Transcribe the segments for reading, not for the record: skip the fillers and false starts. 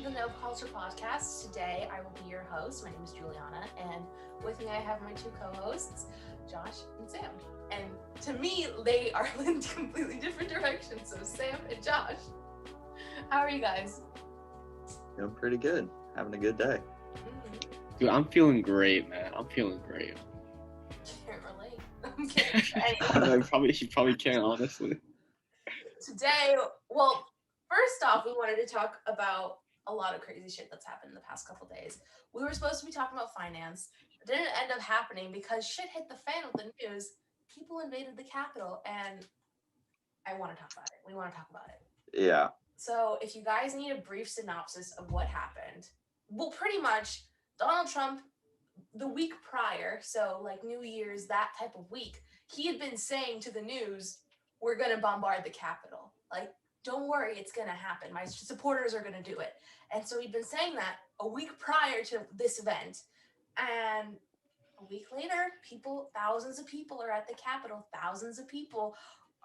the No Culture Podcast. Today I will be your host. My name is Juliana, and with me I have my two co-hosts, Josh and Sam. And to me, they are in completely different directions. So Sam and Josh, how are you guys? Doing pretty good. Having a good day. Dude, I'm feeling great, man. I'm feeling great. Can't relate. I'm kidding. You probably can't, honestly. Today, well, first off, we wanted to talk about a lot of crazy shit that's happened in the past couple days. We were supposed to be talking about finance. It didn't end up happening because shit hit the fan with the news. People invaded the Capitol, and I want to talk about it. We want to talk about it. Yeah. So if you guys need a brief synopsis of what happened, well, pretty much Donald Trump, the week prior, so like New Year's, that type of week, he had been saying to the news, we're going to bombard the Capitol. Like, don't worry, it's going to happen. My supporters are going to do it. And so he'd been saying that a week prior to this event. And a week later, thousands of people are at the Capitol. Thousands of people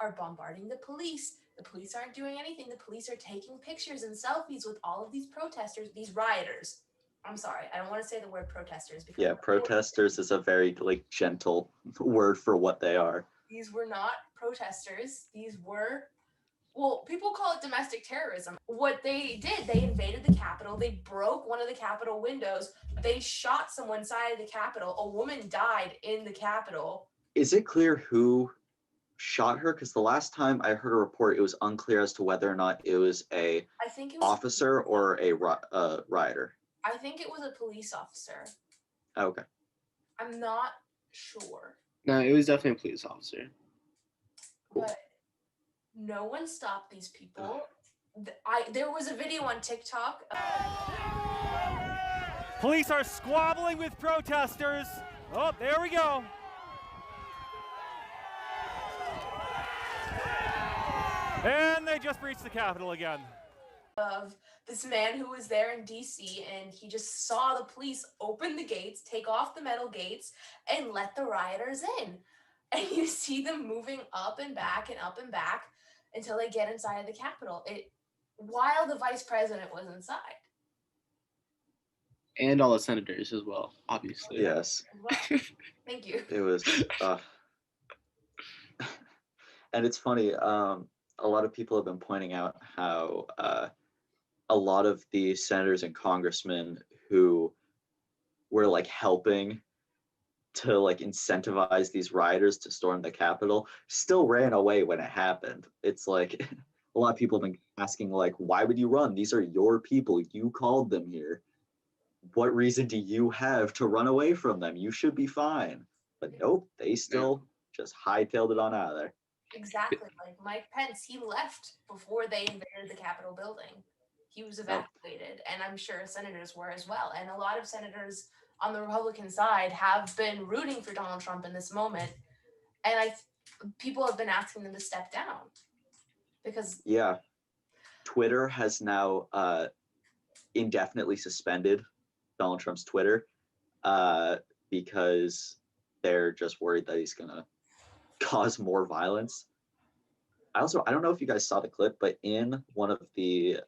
are bombarding the police. The police aren't doing anything. The police are taking pictures and selfies with all of these protesters, these rioters. I'm sorry, I don't want to say the word protesters. Because yeah, protesters is a very gentle word for what they are. These were not protesters. These were, well, people call it domestic terrorism. What they did, they invaded the Capitol. They broke one of the Capitol windows. They shot someone inside of the Capitol. A woman died in the Capitol. Is it clear who shot her? Because the last time I heard a report, it was unclear as to whether or not it was officer or a rioter. I think it was a police officer. Okay. I'm not sure. No, it was definitely a police officer. Cool. But no one stopped these people. There was a video on TikTok. Police are squabbling with protesters. Oh, there we go. And they just breached the Capitol again. Of this man who was there in DC, and he just saw the police open the gates, take off the metal gates, and let the rioters in. And you see them moving up and back until they get inside of the Capitol. While the vice president was inside. And all the senators as well, obviously. Yes. Well, thank you. It was, and it's funny, a lot of people have been pointing out how a lot of the senators and congressmen who were helping to incentivize these rioters to storm the Capitol still ran away when it happened. It's a lot of people have been asking why would you run? These are your people. You called them here. What reason do you have to run away from them? You should be fine. But nope, they still just hightailed it on out of there. Exactly. Like Mike Pence, he left before they invaded the Capitol building. He was evacuated, and I'm sure senators were as well. And a lot of senators on the Republican side have been rooting for Donald Trump in this moment. And people have been asking them to step down. Because Twitter has now indefinitely suspended Donald Trump's Twitter because they're just worried that he's going to cause more violence. I don't know if you guys saw the clip, but in one of the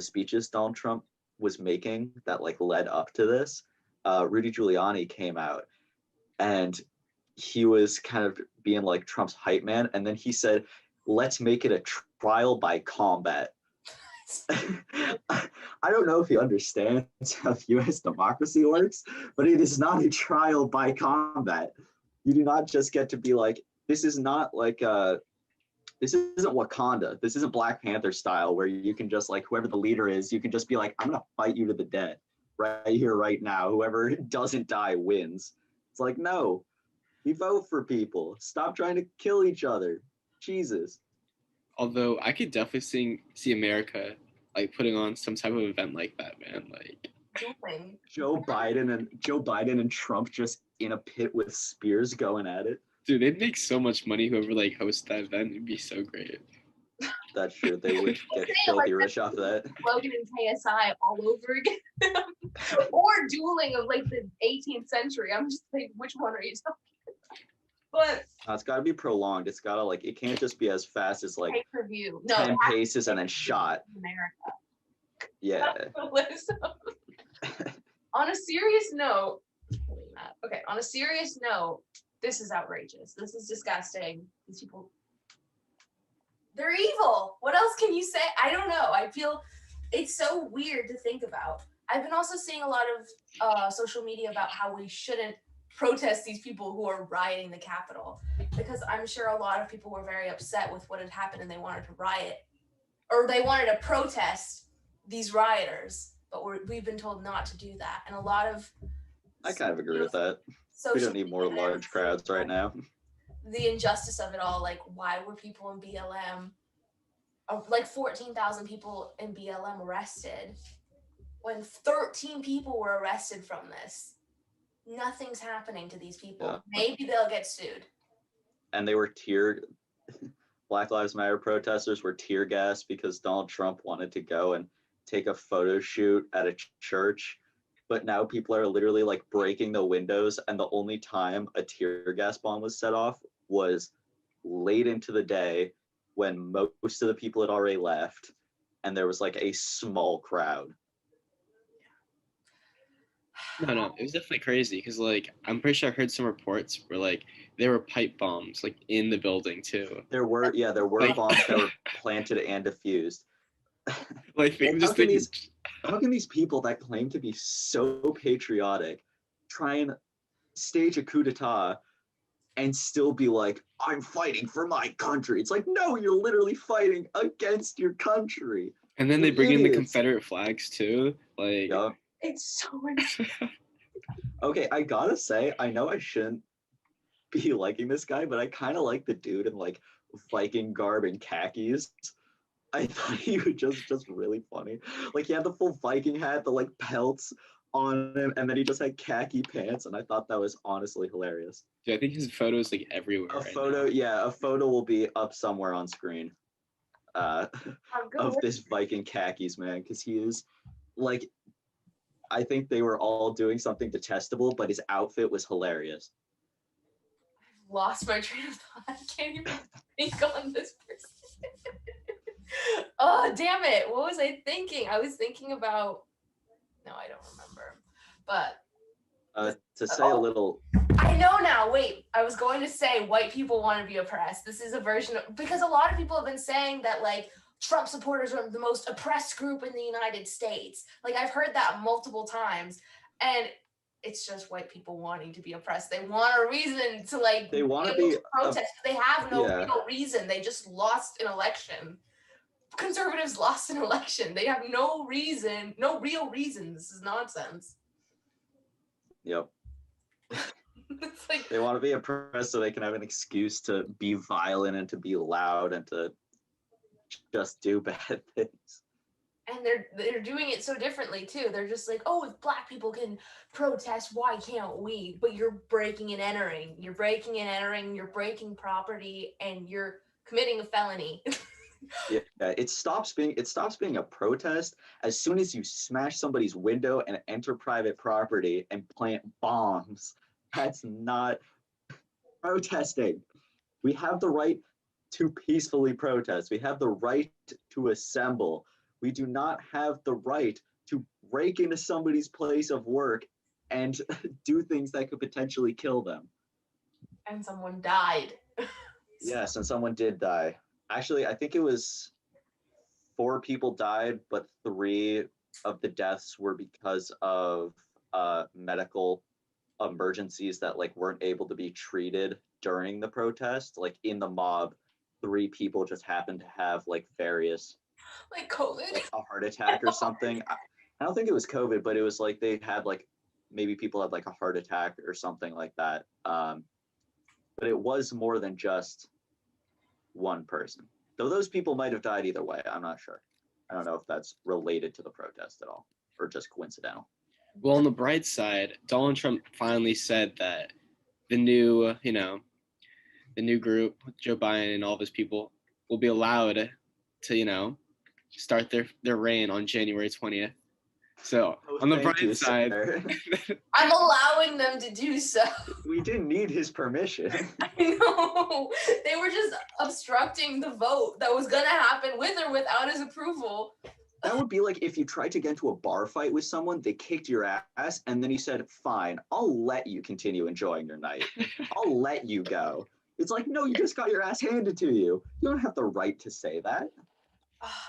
speeches Donald Trump was making that led up to this, Rudy Giuliani came out and he was kind of being Trump's hype man, and then he said, "Let's make it a trial by combat." I don't know if he understands how U.S. democracy works, but it is not a trial by combat. You do not just get to be this is not this isn't Wakanda. This isn't Black Panther style where you can just whoever the leader is, you can just be I'm gonna fight you to the death right here, right now. Whoever doesn't die wins. It's no, we vote for people. Stop trying to kill each other. Jesus. Although I could definitely see America putting on some type of event like that, man. Joe Biden and Trump just in a pit with spears going at it. Dude, they'd make so much money. Whoever hosts that event, it'd be so great. That's true. They would get filthy rich off of that. Logan and KSI all over again, or dueling of the 18th century. I'm just which one are you talking about? But it's got to be prolonged. It's got to it can't just be as fast as pay-per-view. 10 paces and then shot. America. Yeah. On a serious note, okay, on a serious note, this is outrageous. This is disgusting. These people, they're evil. What else can you say? I don't know. I feel it's so weird to think about. I've been also seeing a lot of social media about how we shouldn't protest these people who are rioting the Capitol, because I'm sure a lot of people were very upset with what had happened and they wanted to riot, or they wanted to protest these rioters, but we've been told not to do that. And a lot of I kind of agree with that. We don't need more large crowds right now. The injustice of it all, like why were people in BLM, like 14,000 people in BLM arrested when 13 people were arrested from this? Nothing's happening to these people. Yeah. Maybe they'll get sued. And they were Black Lives Matter protesters were tear gassed because Donald Trump wanted to go and take a photo shoot at a church. But now people are literally like breaking the windows, and the only time a tear gas bomb was set off was late into the day when most of the people had already left, and there was like a small crowd. No, it was definitely crazy because like I'm pretty sure I heard some reports where like there were pipe bombs like in the building too. There were like, bombs that were planted and diffused. Like how can these people that claim to be so patriotic try and stage a coup d'etat and still be like, I'm fighting for my country? It's like, no, you're literally fighting against your country. And then they bring in the Confederate flags too. Like, yep. It's so Okay, I gotta say, I know I shouldn't be liking this guy, but I kind of like the dude in like Viking garb and khakis. I thought he was just really funny. Like he had the full Viking hat, the like pelts on him, and then he just had khaki pants, and I thought that was honestly hilarious. Yeah, I think his photo is like everywhere. A photo will be up somewhere on screen of this Viking khakis man, because he is like, I think they were all doing something detestable, but his outfit was hilarious. I've lost my train of thought. I can't even think on this person. Oh, damn it. What was I thinking? I was thinking about, no, I don't remember. But to say a little, I know now. Wait, I was going to say white people want to be oppressed. This is a version of, because a lot of people have been saying that like Trump supporters are the most oppressed group in the United States. Like I've heard that multiple times, and it's just white people wanting to be oppressed. They want a reason to like they want to be protest. They have no real reason. They just lost an election. Conservatives lost an election. They have no reason, no real reason. This is nonsense. Yep. It's like, they want to be oppressed so they can have an excuse to be violent and to be loud and to just do bad things. And they're doing it so differently too. They're just like, oh, if black people can protest, why can't we? But you're breaking and entering. You're breaking and entering. You're breaking property, and you're committing a felony. Yeah, it stops being a protest as soon as you smash somebody's window and enter private property and plant bombs. That's not protesting. We have the right to peacefully protest. We have the right to assemble. We do not have the right to break into somebody's place of work and do things that could potentially kill them. And someone died. Yes, and someone did die. Actually, I think it was 4 people died, but 3 of the deaths were because of medical emergencies that like weren't able to be treated during the protest. Like in the mob, 3 people just happened to have like various, like COVID, like a heart attack or something. I don't think it was COVID, but it was like they had like, maybe people had like a heart attack or something like that. But it was more than just one person, though those people might have died either way. I'm not sure. I don't know if that's related to the protest at all or just coincidental. Well, on the bright side, Donald Trump finally said that the new group, Joe Biden and all of his people, will be allowed to, start their reign on January 20th. So on the bright side, I'm allowing them to do so. We didn't need his permission. I know. They were just obstructing the vote that was gonna happen with or without his approval. That would be like if you tried to get into a bar fight with someone, they kicked your ass, and then you said, fine, I'll let you continue enjoying your night. I'll let you go. It's like, no, you just got your ass handed to you. You don't have the right to say that.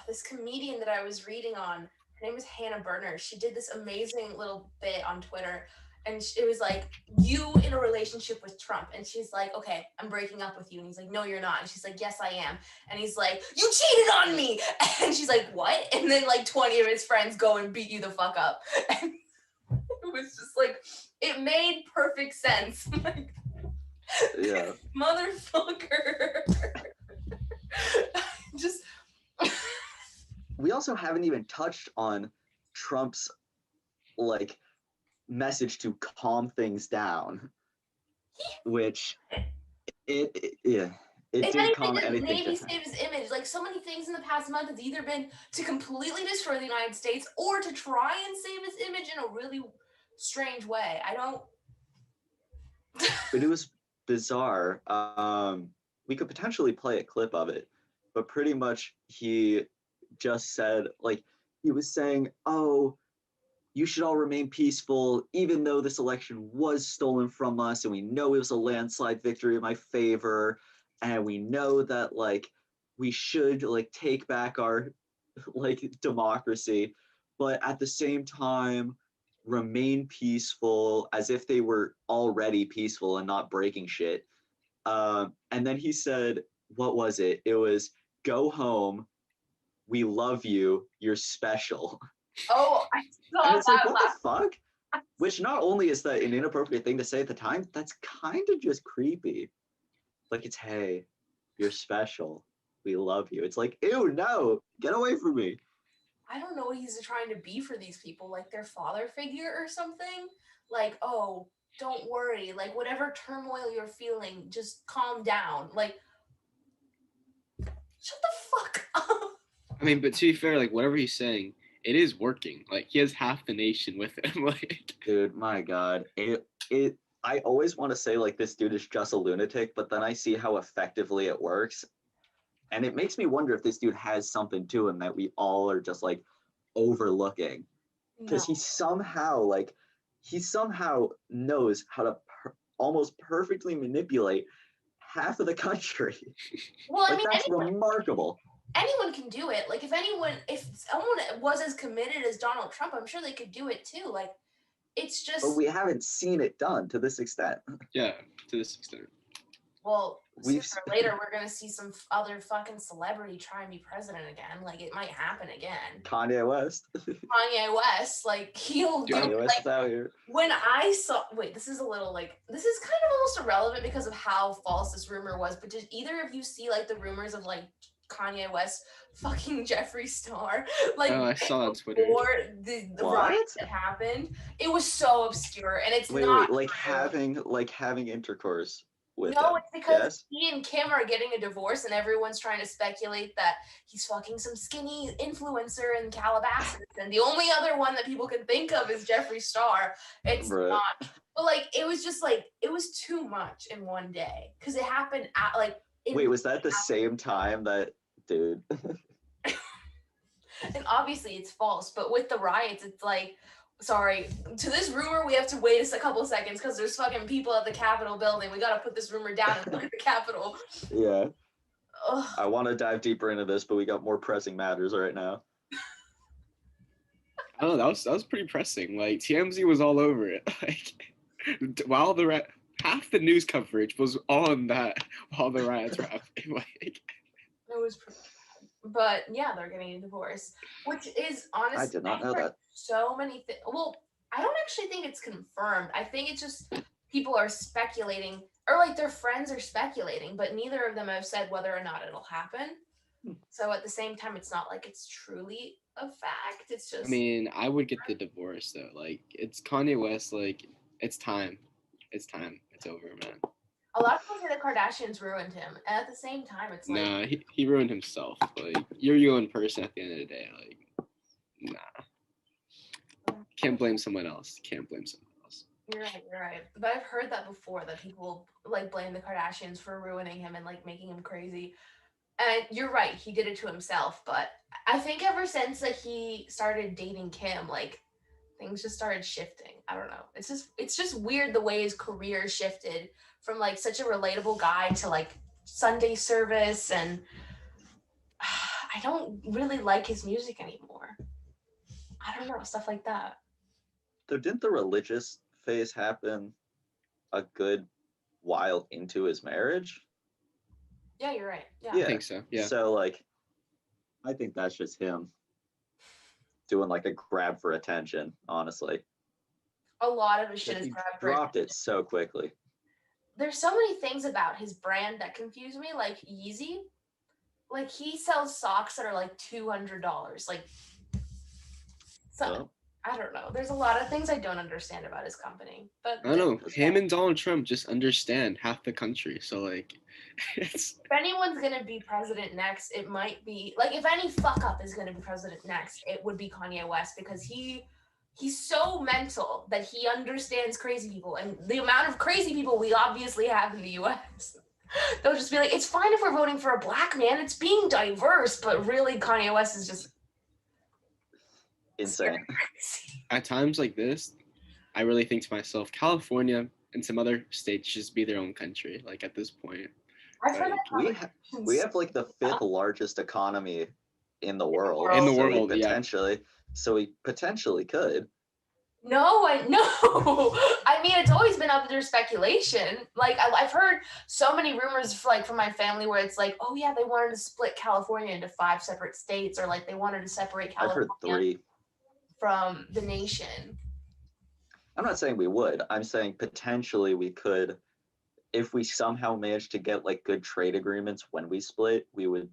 This comedian that I was reading on, her name is Hannah Berner. She did this amazing little bit on Twitter. And it was like, you in a relationship with Trump. And she's like, okay, I'm breaking up with you. And he's like, no, you're not. And she's like, yes, I am. And he's like, you cheated on me. And she's like, what? And then like 20 of his friends go and beat you the fuck up. And it was just like, it made perfect sense. Like, Yeah. motherfucker. Just. We also haven't even touched on Trump's like message to calm things down, which it did calm anything maybe down. save his image. Like so many things in the past month has either been to completely destroy the United States or to try and save his image in a really strange way. I don't. But it was bizarre. We could potentially play a clip of it, but pretty much he just said, like, he was saying, oh, you should all remain peaceful, even though this election was stolen from us, and we know it was a landslide victory in my favor, and we know that, like, we should, like, take back our, like, democracy, but at the same time, remain peaceful, as if they were already peaceful and not breaking shit. And then he said, what was it? It was, go home, we love you, you're special. Oh, I saw And it's that like, what the fuck? Which not only is that an inappropriate thing to say at the time, that's kind of just creepy. Like, it's, hey, you're special. We love you. It's like, ew, no, get away from me. I don't know what he's trying to be for these people, like their father figure or something. Like, oh, don't worry. Like, whatever turmoil you're feeling, just calm down. Like, shut the fuck up. I mean, but to be fair, like whatever he's saying, it is working. Like he has half the nation with him. Like, Dude, my God. I always want to say, like, this dude is just a lunatic, but then I see how effectively it works. And it makes me wonder if this dude has something to him that we all are just, like, overlooking. Because he somehow knows how to almost perfectly manipulate half of the country. Well, Like, I mean, that's remarkable. anyone can do it. Like, if someone was as committed as Donald Trump, I'm sure they could do it too. Like, it's just. But we haven't seen it done to this extent. yeah, to this extent. Well, sooner or later, we're going to see some other fucking celebrity try and be president again. Like, it might happen again. Kanye West. Kanye West, like, he'll do Kanye West like, is out here. when I saw, wait, this is a little like, this is kind of almost irrelevant because of how false this rumor was, but did either of you see like the rumors of like Kanye West fucking Jeffree Star? Like, Oh, I saw that on Twitter. Before the riots that happened, it was so obscure, and it's not like true. having intercourse with No, him. it's because Yes? he and Kim are getting a divorce, and everyone's trying to speculate that he's fucking some skinny influencer in Calabasas. And the only other one that people can think of is Jeffree Star. It's not. But like, it was just like, it was too much in one day because it happened at like. Wait, was that the same time that, dude? And obviously it's false, but with the riots, it's like, sorry, to this rumor, we have to wait a couple seconds because there's fucking people at the Capitol building. We got to put this rumor down and look at the Capitol. Yeah. Ugh. I want to dive deeper into this, but we got more pressing matters right now. Oh, that was pretty pressing. Like TMZ was all over it. Like while half the news coverage was on that while the riots were happening. Like it was. But yeah, they're getting a divorce, which is honestly. I did not know that. So many things. Well, I don't actually think it's confirmed. I think it's just people are speculating, or like their friends are speculating, but neither of them have said whether or not it'll happen. So at the same time, it's not like it's truly a fact. It's just. I mean, I would get the divorce though. Like it's Kanye West. Like it's time. It's time. It's over, man. A lot of people say the Kardashians ruined him, and at the same time, it's like. Nah, he ruined himself. Like you're your own person at the end of the day. Like, nah. Can't blame someone else. Can't blame someone else. You're right. But I've heard that before, that people like blame the Kardashians for ruining him and like making him crazy. And you're right, he did it to himself, but I think ever since that he started dating Kim, like things just started shifting. I don't know. It's just weird the way his career shifted from like such a relatable guy to like Sunday service, and I don't really like his music anymore. I don't know, stuff like that. So didn't the religious phase happen a good while into his marriage? Yeah, you're right. Yeah. I Yeah. think so. Yeah. So like, I think that's just him doing like a grab for attention, honestly. A lot of his shit is He grab for dropped it so quickly. There's so many things about his brand that confuse me, like Yeezy. Like he sells socks that are like $200. Like, so Well, I don't know. There's a lot of things I don't understand about his company. But I don't know. That's Him fine. and Donald Trump just understand half the country. So like, it's if anyone's gonna be president next, it might be like if any fuck up is gonna be president next, it would be Kanye West because he's so mental that he understands crazy people, and the amount of crazy people we obviously have in the US. They'll just be like, it's fine if we're voting for a black man, it's being diverse, but really Kanye West is just insane. crazy. at times like this, I really think to myself, California and some other states should just be their own country. Like at this point, I've heard Like, that We have like the fifth largest economy in the world. In the so world, we yeah. potentially could. No, I know. I mean, it's always been up there speculation. Like I've heard so many rumors, like from my family, where it's like, oh yeah, they wanted to split California into 5 separate states, or like they wanted to separate I've heard California 3. from the nation. I'm not saying we would. I'm saying potentially we could, if we somehow managed to get like good trade agreements when we split, we would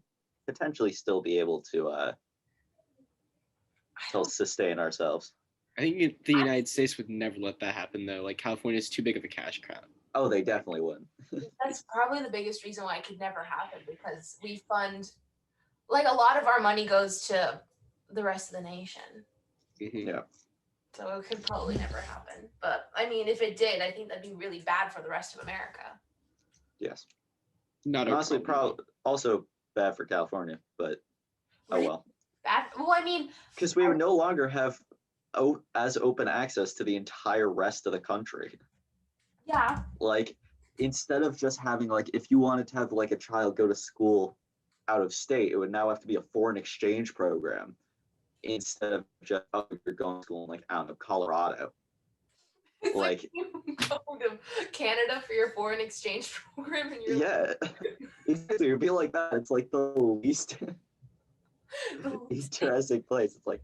potentially still be able to still sustain ourselves. I think the United States would never let that happen though. Like California is too big of a cash cow. Oh, they definitely would. That's probably the biggest reason why it could never happen, because we fund, like a lot of our money goes to the rest of the nation. Mhm. Yeah. So it could probably never happen. But I mean, if it did, I think that'd be really bad for the rest of America. Yes. Not And honestly, a problem. also bad for California, but oh Really well. bad. Well, I mean, Because we would no longer have as open access to the entire rest of the country. yeah. Like, instead of just having like, if you wanted to have like a child go to school out of state, it would now have to be a foreign exchange program instead of just, oh, you're going to school in like, I don't know, Colorado. It's Like, you go to Canada for your foreign exchange program, and you're yeah, exactly. It'd be like that. It's like the least interesting place. It's like,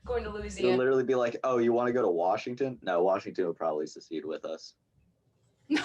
going to it would Louisiana. literally be like, oh, you want to go to Washington? No, Washington would probably secede with us. No.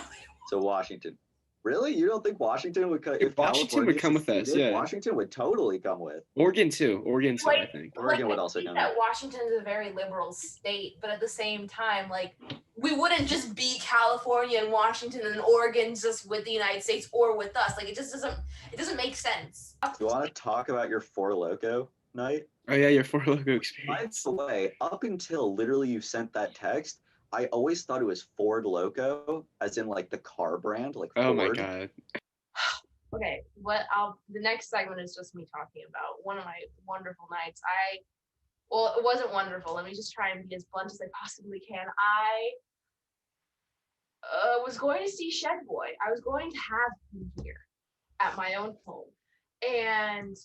So Washington. Really? You don't think Washington would If Washington would come with us, seceded, yeah. Washington would totally come with. Oregon too, I think. Oregon like, would I also think come that in. Washington is a very liberal state, but at the same time, like, we wouldn't just be California and Washington and Oregon just with the United States or with us. Like, it doesn't make sense. You want to talk about your Four Loko night? Oh yeah, your Four Loko By experience. the way, up until literally you sent that text, I always thought it was Ford Loco, as in like the car brand, like Ford. Oh my god. Okay, the next segment is just me talking about one of my wonderful nights. Well, it wasn't wonderful. Let me just try and be as blunt as I possibly can. I was going to see Shed Boy. I was going to have him here at my own home. And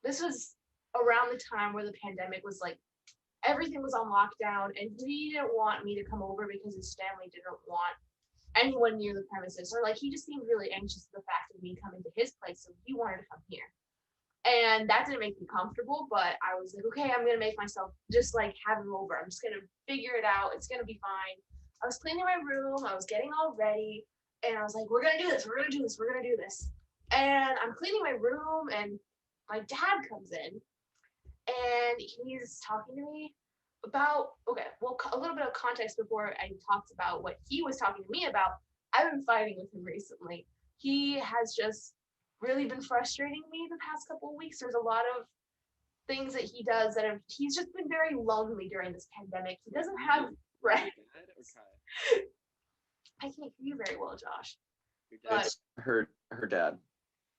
this was around the time where the pandemic was like, everything was on lockdown, and he didn't want me to come over because his family didn't want anyone near the premises, or like he just seemed really anxious at the fact of me coming to his place, so he wanted to come here. And that didn't make me comfortable, but I was like, okay, I'm gonna make myself just like have him over. I'm just gonna figure it out. It's gonna be fine. I was cleaning my room, I was getting all ready, and I was like, we're gonna do this, we're gonna do this, we're gonna do this. And I'm cleaning my room, and my dad comes in, and he's talking to me about, okay, well, a little bit of context before I talked about what he was talking to me about. I've been fighting with him recently. He has just really been frustrating me the past couple of weeks. There's a lot of things that he does he's just been very lonely during this pandemic. He doesn't have friends. I can't hear you very well, Josh. But It's her dad.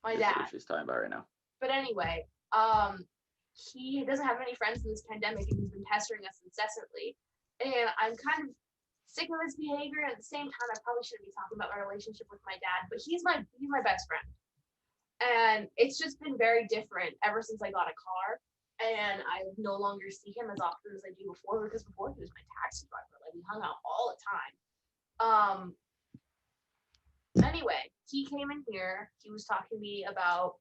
My This is dad. what she's talking about right now. But anyway, he doesn't have any friends in this pandemic, and he's been pestering us incessantly. And I'm kind of sick of his behavior. At the same time, I probably shouldn't be talking about my relationship with my dad, but he's my best friend. And it's just been very different ever since I got a car. And I no longer see him as often as I do before, because before he was my taxi driver. Like, we hung out all the time. Anyway, he came in here. He was talking to me about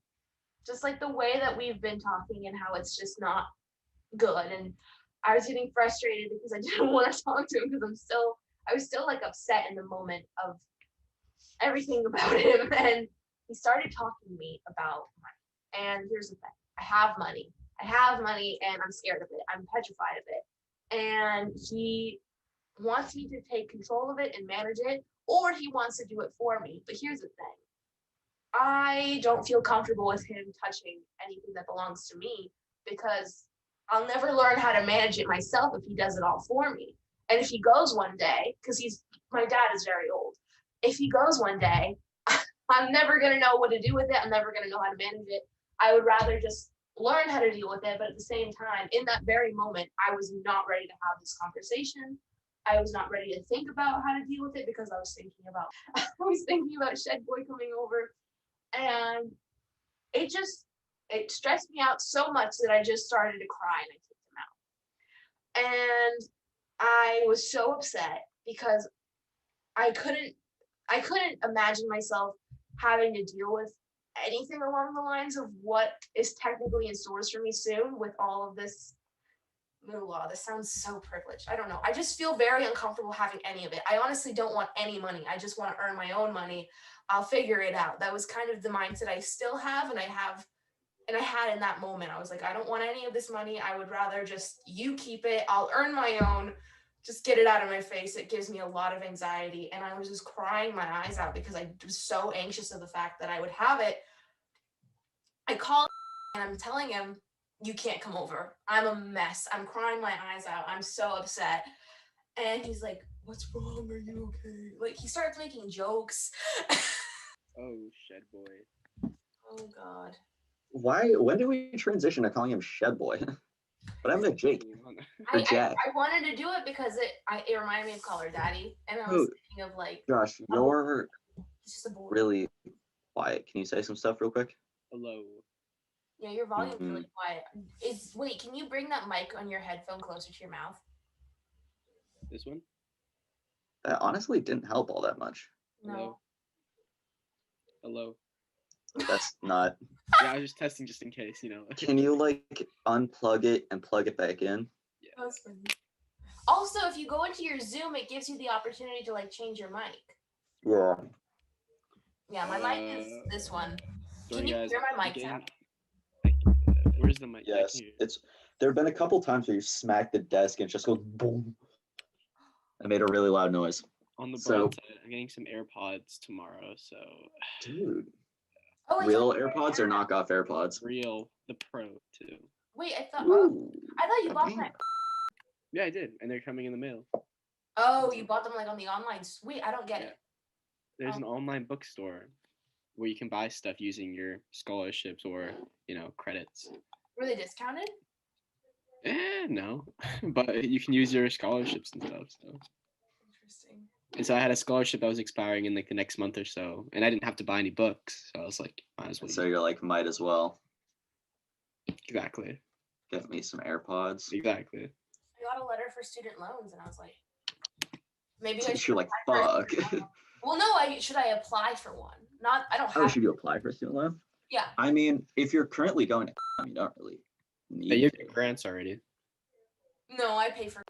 just like the way that we've been talking and how it's just not good. And I was getting frustrated because I didn't want to talk to him, because I was still like upset in the moment of everything about him. And he started talking to me about money. And here's the thing. I have money and I'm scared of it. I'm petrified of it. And he wants me to take control of it and manage it, or he wants to do it for me. But here's the thing. I don't feel comfortable with him touching anything that belongs to me, because I'll never learn how to manage it myself if he does it all for me. And if he goes one day, because my dad is very old, if he goes one day, I'm never going to know what to do with it. I'm never going to know how to manage it. I would rather just learn how to deal with it. But at the same time, in that very moment, I was not ready to have this conversation. I was not ready to think about how to deal with it, because I was thinking about Shed Boy coming over. And it stressed me out so much that I just started to cry, and I kicked him out. And I was so upset because I couldn't imagine myself having to deal with anything along the lines of what is technically in stores for me soon with all of this new law. This sounds so privileged. I don't know. I just feel very uncomfortable having any of it. I honestly don't want any money. I just want to earn my own money. I'll figure it out. That was kind of the mindset I still have, and I had in that moment. I was like, I don't want any of this money. I would rather just you keep it. I'll earn my own. Just get it out of my face. It gives me a lot of anxiety. And I was just crying my eyes out because I was so anxious of the fact that I would have it. I called and I'm telling him, you can't come over. I'm a mess. I'm crying my eyes out. I'm so upset. And he's like, what's wrong? Are you okay? Like, he starts making jokes. Oh, Shed Boy. Oh, God. When did we transition to calling him Shed Boy? What happened to Jake? Or Jack? I wanted to do it because it reminded me of Call Her Daddy. And I was thinking of, like, Josh, you're it's just a boy. really quiet. Can you say some stuff real quick? Hello. Yeah, your volume's really quiet. Wait, can you bring that mic on your headphone closer to your mouth? This one? That honestly didn't help all that much. No. Hello. That's not. Yeah, I was just testing just in case, you know. Can you like unplug it and plug it back in? Yeah. That's funny. Also, if you go into your Zoom, it gives you the opportunity to like change your mic. Yeah. Yeah, my mic is this one. Sorry, Can you guys, hear my mic sound? Where's the mic? Yes, there have been a couple times where you smack the desk and it just goes boom. It made a really loud noise. On the bright side, I'm getting some AirPods tomorrow, so. Dude. Oh, Real AirPods or knockoff AirPods? Real, the Pro too. Wait, I thought you bought them. Yeah, I did, and they're coming in the mail. Oh, you bought them like on the online. Wait, I don't get it. There's an online bookstore where you can buy stuff using your scholarships or, credits. Were they discounted? No, but you can use your scholarships and stuff. So. Interesting. And so I had a scholarship that was expiring in like the next month or so, and I didn't have to buy any books, so I was like, might as well. So you're like, might as well. Exactly. Get me some AirPods. Exactly. I got a letter for student loans, and I was like, maybe So I should. you're like, fuck. Well, no. Should I apply for one? I don't have. Oh, should you apply for a student loan? Yeah. I mean, if you're currently going to, you don't really need You to. have grants already. No, I pay for.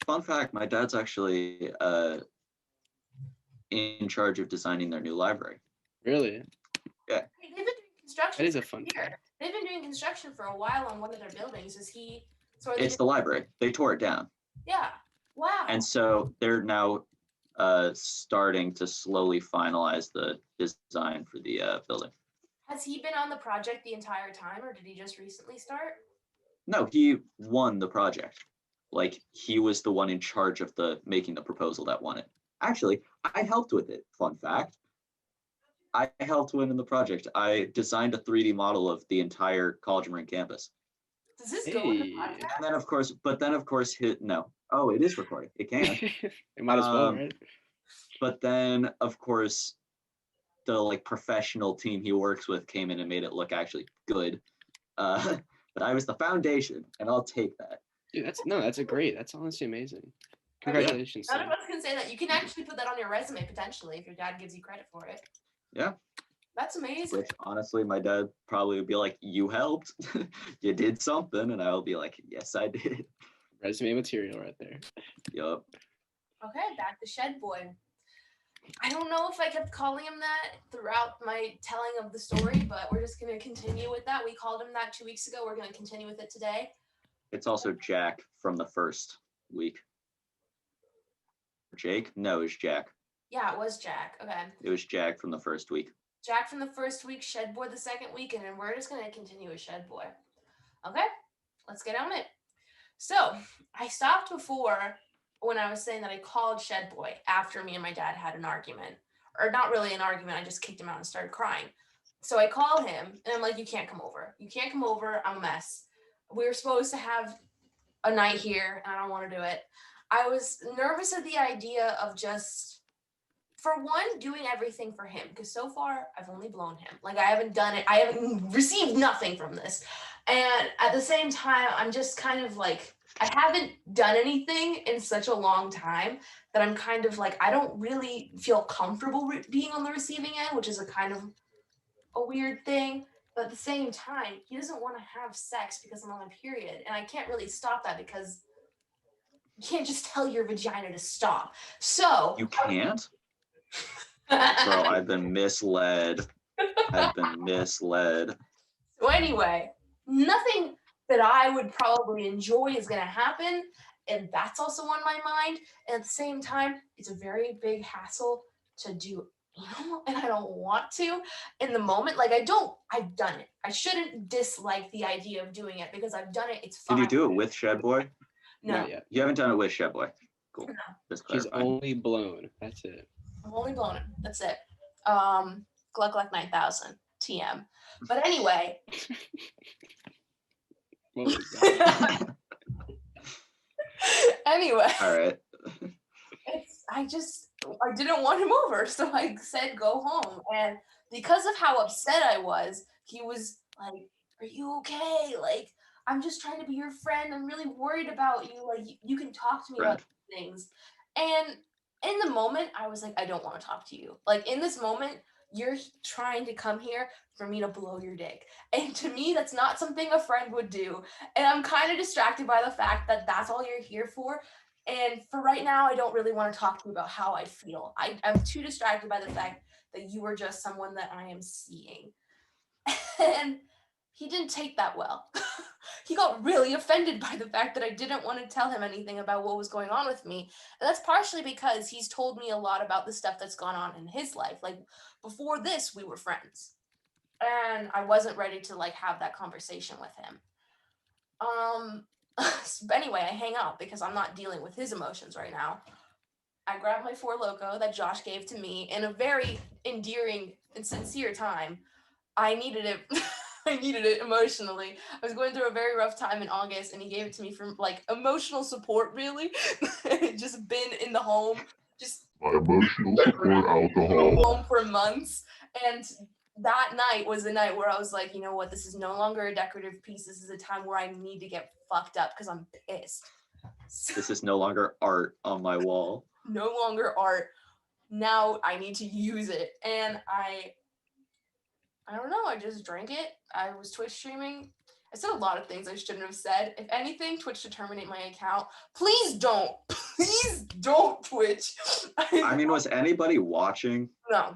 Fun fact: my dad's actually in charge of designing their new library. Really? Yeah. They've been doing construction. That is a fun fact. They've been doing construction for a while on one of their buildings. It's the library. They tore it down. Yeah. Wow. And so they're now starting to slowly finalize the design for the building. Has he been on the project the entire time, or did he just recently start? No, he won the project. Like, he was the one in charge of making the proposal that won it. Actually, I helped with it. Fun fact. I helped win in the project. I designed a 3D model of the entire College of Marin campus. Does this go in the Hey. podcast? And then of course, no. Oh, it is recording. It can. It might as well, Um, right? But then, of course, the like professional team he works with came in and made it look actually good. But I was the foundation, and I'll take that. Dude, that's honestly amazing. I mean, Congratulations, none Sam. of us can say that. You can actually put that on your resume potentially if your dad gives you credit for it. Yeah. That's amazing. Which honestly, my dad probably would be like, "You helped, you did something," and I'll be like, "Yes, I did." Resume material right there. Yup. Okay, back to Shed Boy. I don't know if I kept calling him that throughout my telling of the story, but we're just going to continue with that. We called him that 2 weeks ago. We're going to continue with it today. It's also Jack from the first week. Jake? No, it was Jack. Yeah, it was Jack. Okay. It was Jack from the first week. Jack from the first week, Shed Boy the second week, and then we're just going to continue with Shed Boy. Okay, let's get on it. So I stopped before when I was saying that I called Shed Boy after me and my dad had an argument. Or not really an argument, I just kicked him out and started crying. So I called him and I'm like, you can't come over. You can't come over. I'm a mess. We were supposed to have a night here and I don't want to do it. I was nervous at the idea of just, for one, doing everything for him. Because so far, I've only blown him. Like, I haven't done it. I haven't received nothing from this. And at the same time, I'm just kind of like, I haven't done anything in such a long time that I'm kind of like, I don't really feel comfortable being on the receiving end, which is a kind of a weird thing. But at the same time, he doesn't want to have sex because I'm on my period. And I can't really stop that because you can't just tell your vagina to stop. So You can't? Bro, I've been misled. So anyway, nothing that I would probably enjoy is going to happen. And that's also on my mind. And at the same time, it's a very big hassle to do anal, and I don't want to in the moment. Like, I've done it. I shouldn't dislike the idea of doing it because I've done it. It's fine. Did you do it with Shed Boy? No. Not yet. You haven't done it with Shed Boy. Cool. No. Just She's clarifying. only blown. That's it. I've only blown it. That's it. Gluck 9000 TM. But anyway. What was that? Anyway. All right. I didn't want him over, so I said go home. And because of how upset I was, he was like, "Are you okay? Like, I'm just trying to be your friend. I'm really worried about you. Like, you can talk to me about things." And in the moment, I was like, I don't want to talk to you. Like, in this moment, you're trying to come here for me to blow your dick. And to me, that's not something a friend would do. And I'm kind of distracted by the fact that that's all you're here for. And for right now, I don't really want to talk to you about how I feel. I'm too distracted by the fact that you are just someone that I am seeing. And he didn't take that well. He got really offended by the fact that I didn't want to tell him anything about what was going on with me. And that's partially because he's told me a lot about the stuff that's gone on in his life. Like, before this, we were friends. And I wasn't ready to, like, have that conversation with him. But anyway, I hang up because I'm not dealing with his emotions right now. I grabbed my Four Loko that Josh gave to me in a very endearing and sincere time. I needed it. I needed it emotionally. I was going through a very rough time in August, and he gave it to me for, like, emotional support, really. Just been in the home, just My emotional support alcohol. home for months. And that night was the night where I was like, you know what, this is no longer a decorative piece. This is a time where I need to get fucked up because I'm pissed. So, This is no longer art on my wall. no longer art. Now I need to use it. And I don't know, I just drank it. I was Twitch streaming. I said a lot of things I shouldn't have said. If anything, Twitch should terminate my account. Please don't. Please don't, Twitch. I mean, was anybody watching? No.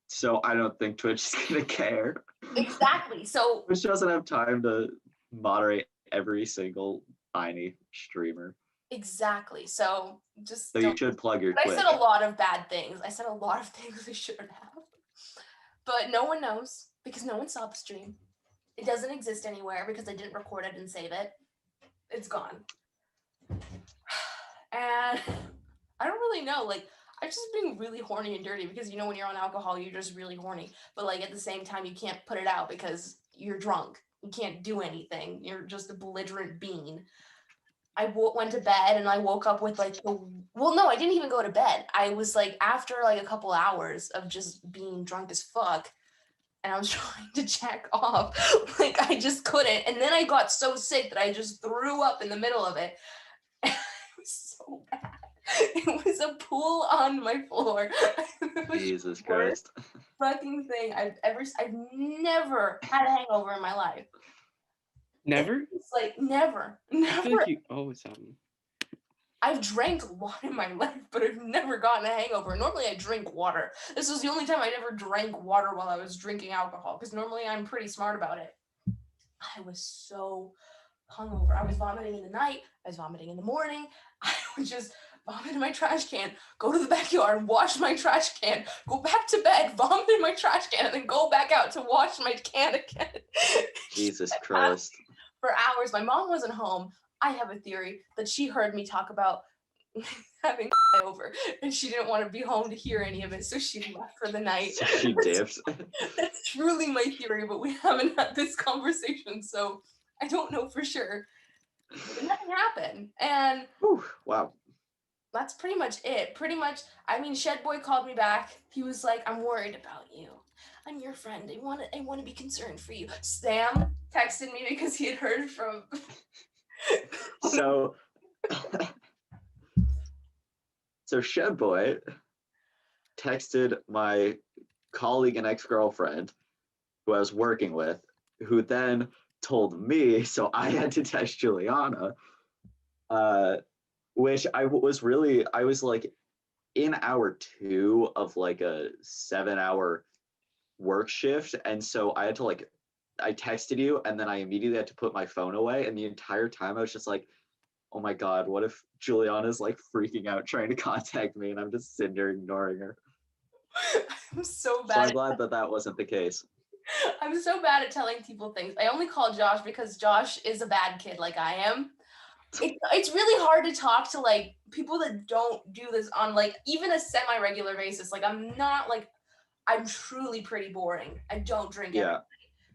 So I don't think Twitch is gonna care. Exactly. So Twitch doesn't have time to moderate every single tiny streamer. exactly. So just So you should plug your But I Twitch. said a lot of bad things. I said a lot of things I shouldn't have. But no one knows because no one saw the stream. It doesn't exist anywhere because I didn't record it and save it. It's gone. And I don't really know. Like, I'm just being really horny and dirty because, you know, when you're on alcohol, you're just really horny. But, like, at the same time, you can't put it out because you're drunk. You can't do anything. You're just a belligerent being. I went to bed and I woke up with, like, well, no, I didn't even go to bed. I was, like, after, like, a couple hours of just being drunk as fuck, and I was trying to check off. Like, I just couldn't. And then I got so sick that I just threw up in the middle of it. It was so bad. It was a pool on my floor. It was Jesus the worst Christ. fucking thing I've never had a hangover in my life. Never? It's like never. I feel like you always have them. I've drank a lot in my life, but I've never gotten a hangover. Normally I drink water. This was the only time I ever drank water while I was drinking alcohol, because normally I'm pretty smart about it. I was so hungover. I was vomiting in the night. I was vomiting in the morning. I would just vomit in my trash can, go to the backyard, wash my trash can, go back to bed, vomit in my trash can, and then go back out to wash my can again. Jesus Christ. For hours. My mom wasn't home. I have a theory that she heard me talk about having over, and she didn't want to be home to hear any of it, so she left for the night. So she dipped. That's truly my theory, but we haven't had this conversation, so I don't know for sure. But nothing happened, and Whew, wow. that's pretty much it. Pretty much, I mean, Shed Boy called me back. He was like, "I'm worried about you. I'm your friend. I want to be concerned for you." Sam texted me because he had heard from. So, so Shed Boy texted my colleague and ex-girlfriend, who I was working with, who then told me, so I had to text Juliana, which I was like in hour 2 of like a 7-hour work shift, and so I had to like, I texted you and then I immediately had to put my phone away, and the entire time I was just like, oh my god, what if Juliana's like freaking out trying to contact me and I'm just sitting there ignoring her. I'm so bad. So I'm glad that wasn't the case. I'm so bad at telling people things. I only call Josh because Josh is a bad kid like I am. It's really hard to talk to like people that don't do this on like even a semi-regular basis. Like I'm truly pretty boring. I don't drink every night.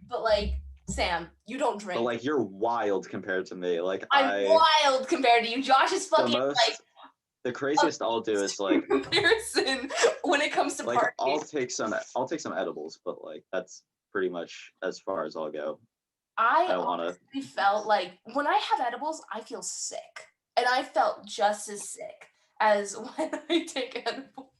But like Sam, you don't drink. But like you're wild compared to me. Like I'm wild compared to you. Josh is fucking the craziest I'll do is like comparison when it comes to like parties. I'll take some edibles, but like that's pretty much as far as I'll go. I honestly felt like when I have edibles, I feel sick. And I felt just as sick as when I take edibles.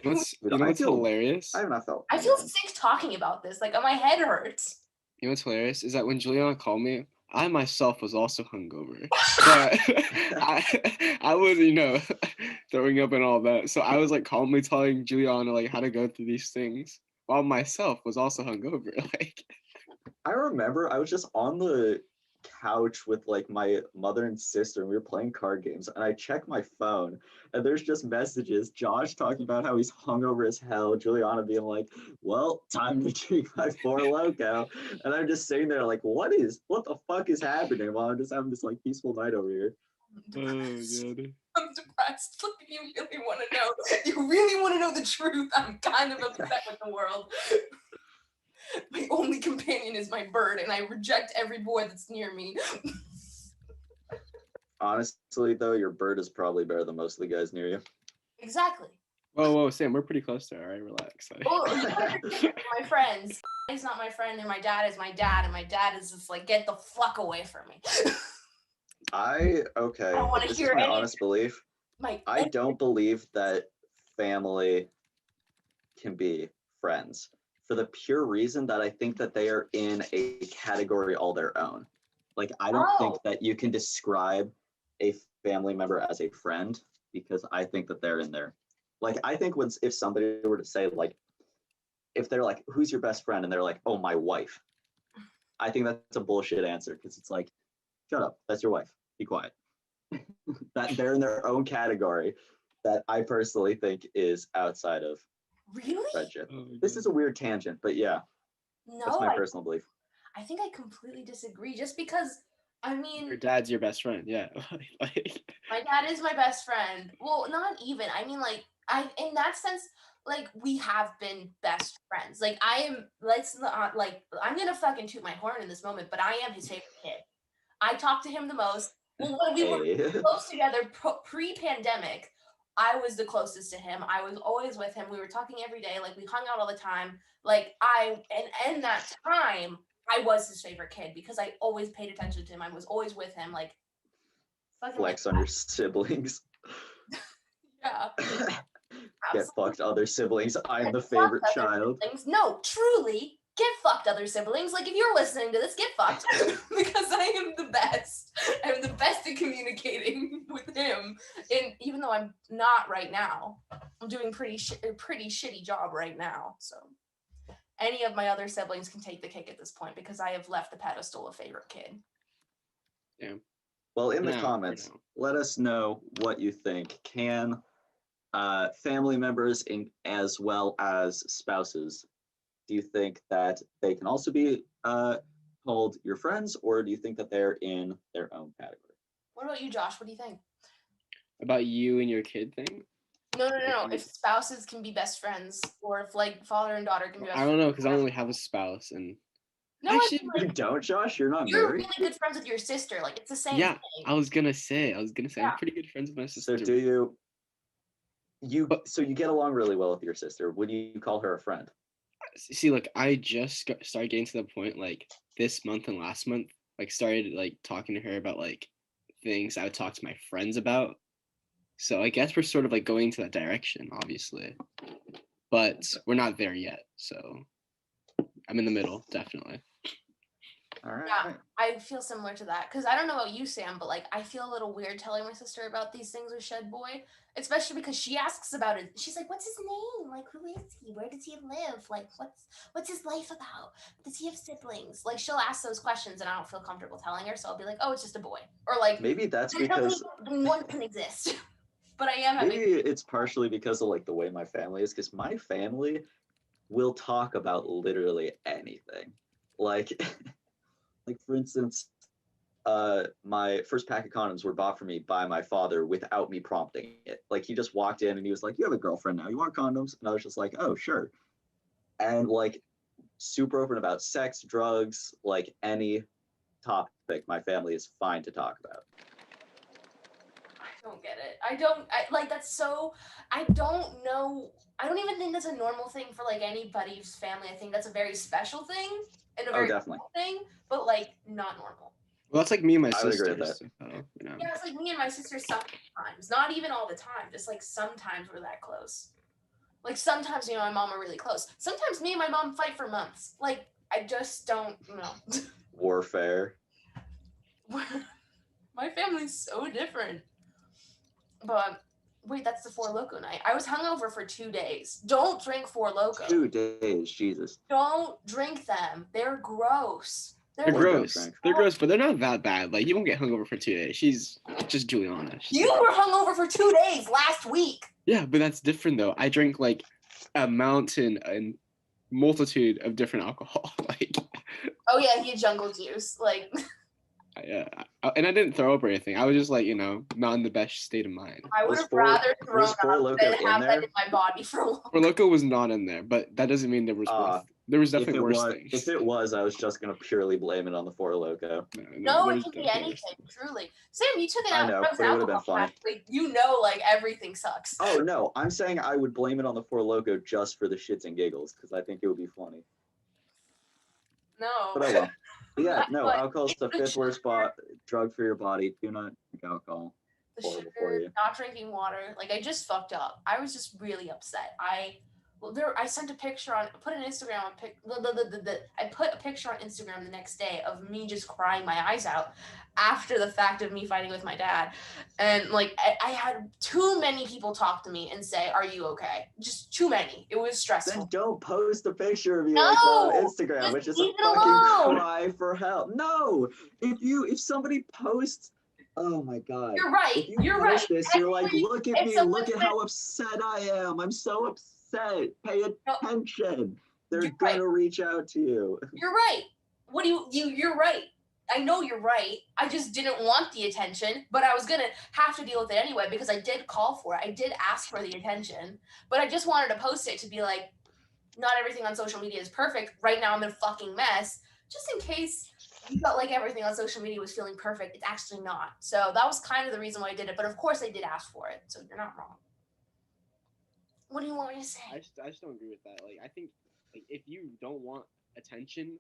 You know what's hilarious? I have not felt. I feel sick talking about this. Like my head hurts. You know what's hilarious is that when Juliana called me, I myself was also hungover. But I was, you know, throwing up and all that. So I was like calmly telling Juliana like how to go through these things while myself was also hungover. Like I remember I was just on the couch with like my mother and sister, and we were playing card games, and I checked my phone and there's just messages, Josh talking about how he's hungover as hell, Juliana being like, well, time to drink my Four Loko, and I'm just sitting there like, what the fuck is happening while I'm just having this like peaceful night over here. oh god. I'm depressed. Look, you really want to know. You really want to know the truth. I'm kind of upset with the world. My only companion is my bird, and I reject every boy that's near me. Honestly, though, your bird is probably better than most of the guys near you. Exactly. Whoa, Sam, we're pretty close there. All right, relax. My friends. He's not my friend, and my dad is my dad, and my dad is just like, get the fuck away from me. I don't want to this hear is my any. honest belief. I don't believe that family can be friends, for the pure reason that I think that they are in a category all their own. Like, I don't think that you can describe a family member as a friend, because I think that they're in there. Like, I think if somebody were to say, like, if they're like, who's your best friend? And they're like, oh, my wife. I think that's a bullshit answer, because it's like, shut up, that's your wife. Be quiet. That they're in their own category that I personally think is outside of friendship. This is a weird tangent, but yeah, that's my personal belief. I think I completely disagree, just because, I mean, your dad's your best friend, yeah. My dad is my best friend. Well, not even. I mean, like, in that sense, like, we have been best friends. Like, I am, let's not, like, I'm gonna fucking toot my horn in this moment, but I am his favorite kid. I talk to him the most. Well, when we were Hey. close together pre-pandemic, I was the closest to him. I was always with him. We were talking every day. Like, we hung out all the time. Like, and in that time, I was his favorite kid because I always paid attention to him. I was always with him. Like, fucking Flex on your siblings. yeah. Get fucked, other siblings. I'm the Get favorite fucked, other child. siblings. No, truly, get fucked, other siblings. Like, if you're listening to this, get fucked because I am the best. I'm the best at communicating with him. And even though I'm not right now, I'm doing pretty shitty job right now. So any of my other siblings can take the cake at this point because I have left the pedestal of favorite kid. Yeah. Well, in the No, comments, no. let us know what you think. Can family members as well as spouses, do you think that they can also be called your friends, or do you think that they're in their own category? What about you, Josh? What do you think? About you and your kid thing? No. If spouses can be best friends, or if like father and daughter can be best I friends. don't know, because I only have a spouse, and No, actually, I mean, You don't, Josh? You're not you're married? really good friends with your sister. Like, it's the same yeah, thing. I was gonna say, Yeah. I'm pretty good friends with my So sister. do But- so you get along really well with your sister. Would you call her a friend? See, like, I just started getting to the point, like, this month and last month, like, started, like, talking to her about, like, things I would talk to my friends about. So I guess we're sort of, like, going to that direction, obviously. But we're not there yet, so I'm in the middle, definitely. All right. Yeah, I feel similar to that because I don't know about you, Sam, but like I feel a little weird telling my sister about these things with Shed Boy, especially because she asks about it. She's like, "What's his name? Like, who is he? Where does he live? Like, what's his life about? Does he have siblings?" Like, she'll ask those questions, and I don't feel comfortable telling her, so I'll be like, "Oh, it's just a boy," or like, Maybe that's because one can exist. But I am having. maybe it's partially because of like the way my family is, because my family will talk about literally anything. Like like for instance, my first pack of condoms were bought for me by my father without me prompting it. Like he just walked in and he was like, "You have a girlfriend now. You want condoms?" And I was just like, "Oh, sure." And like super open about sex, drugs, like any topic my family is fine to talk about. I don't get it. Like that's so, I don't know. I don't even think that's a normal thing for like anybody's family. I think that's a very special thing and a very definitely. cool thing, but like not normal. Well, that's like me and my I would sister. agree with that. So, you know. Yeah, it's like me and my sister sometimes, not even all the time, just like sometimes we're that close. Like sometimes me and my mom are really close. Sometimes me and my mom fight for months. Like I just don't know. Warfare. My family's so different. But wait, that's the Four Loko night. I was hungover for 2 days. Don't drink Four Loko. 2 days, Jesus. Don't drink them. They're gross. They're Or gross. don't drink. They're gross, but they're not that bad. Like, you won't get hungover for 2 days. She's just Juliana. You were hungover for 2 days last week. Yeah, but that's different though. I drink like a mountain and multitude of different alcohol. Like, Oh yeah, he had jungle juice. Like, and I didn't throw up or anything. I was just like, not in the best state of mind. I would Was have Four- rather thrown was Four up Loko than in have there? that in my body for a long Four Loko was not in there, but that doesn't mean there was worse. There was If definitely it worse was, things. if it was, I was just gonna purely blame it on the Four Loko. No, there it was can be definitely worse anything, truly. Sam, you took it I out. know, That was but it would've been alcohol, funny. Like, you know, like everything sucks. Oh no, I'm saying I would blame it on the Four Loko just for the shits and giggles, because I think it would be funny. No. But I will. But yeah, no, But alcohol's the the 5th worst drug for your body. Do not drink alcohol. The Horrible for sugar, you. not drinking water. Like I just fucked up. I was just really upset. I sent a picture on, put an Instagram on I put a picture on Instagram the next day of me just crying my eyes out after the fact of me fighting with my dad. And like I had too many people talk to me and say, "Are you okay?" Just too many. It was stressful. Then don't post a picture of you like that on No! Instagram, Just which is a leave it fucking alone! cry for help. No! If somebody posts, oh my god. You're right. If you You're post right. this, you're like, Actually, look at if me, someone look at said- how upset I am. I'm so upset. Pay attention. They're You're gonna right. reach out to you. You're right. What do you're right. I know you're right. I just didn't want the attention, but I was going to have to deal with it anyway because I did call for it. I did ask for the attention, but I just wanted to post it to be like, not everything on social media is perfect. Right now I'm in a fucking mess. Just in case you felt like everything on social media was feeling perfect. It's actually not. So that was kind of the reason why I did it. But of course I did ask for it. So you're not wrong. What do you want me to say? I just don't agree with that. Like, I think, like, if you don't want attention,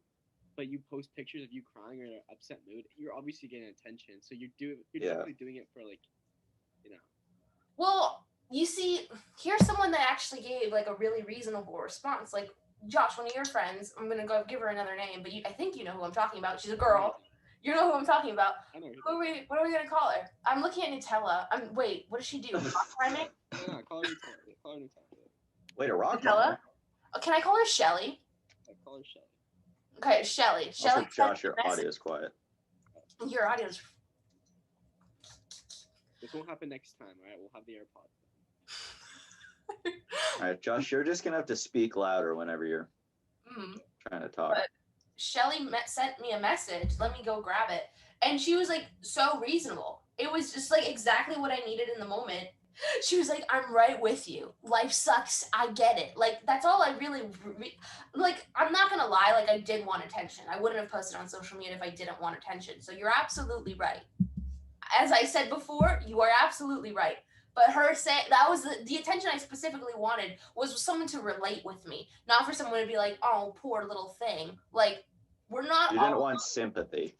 but you post pictures of you crying or in an upset mood, you're obviously getting attention. So you're definitely doing it for, like, you know. Well, you see, here's someone that actually gave like a really reasonable response. Like Josh, one of your friends, I'm gonna go give her another name, but I think you know who I'm talking about. She's a girl. You know who I'm talking about. I know. What are we gonna call her? I'm looking at Nutella. Wait, what does she do? Rock climbing? Yeah, call her Nutella. Call her Nutella. Wait, a rock Nutella? climber? Oh, can I call her Shelly? I call her Shelly. Okay, Shelly. Also, Josh, your audio is quiet. Your audio's. This won't happen next time, all right? We'll have the AirPods. All right, Josh, you're just gonna have to speak louder whenever you're trying to talk. But Shelly sent me a message. Let me go grab it. And she was like so reasonable. It was just like exactly what I needed in the moment. She was like, I'm right with you. Life sucks. I get it. Like, that's all I really, like, I'm not going to lie. Like, I did want attention. I wouldn't have posted on social media if I didn't want attention. So you're absolutely right. As I said before, you are absolutely right. But her saying that was the attention I specifically wanted was someone to relate with me, not for someone to be like, oh, poor little thing. Like, we're not. You didn't want sympathy.